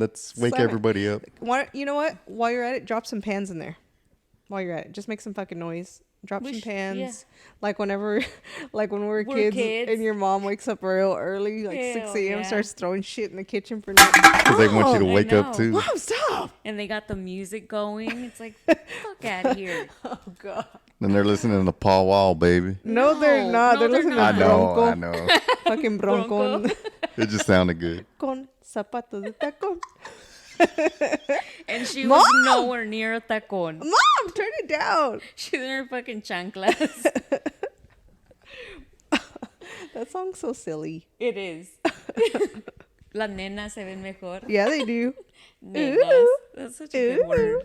Let's wake Slam it. everybody up. Why, you know what? While you're at it, drop some pans in there. While you're at it, just make some fucking noise. Drop some pans. Yeah. Like whenever, like when we're kids, and your mom wakes up real early, like 6 a.m., yeah. starts throwing shit in the kitchen for nothing. Because they want you to I wake up know. too. Mom, stop! And they got the music going. It's like, fuck out of here. Oh, God. Then they're listening to Paul Wall, baby. No, they're No. not. No, they're they're listening not. to Bronco. I know. Fucking Bronco. It just sounded good. Con zapatos de tacón. And she Mom! was nowhere near a tacón. Mom, turn it down. She's in her fucking chanclas. That song's so silly. It is. Las nenas se ven mejor. Yeah, they do. Nenas. That's such a good word.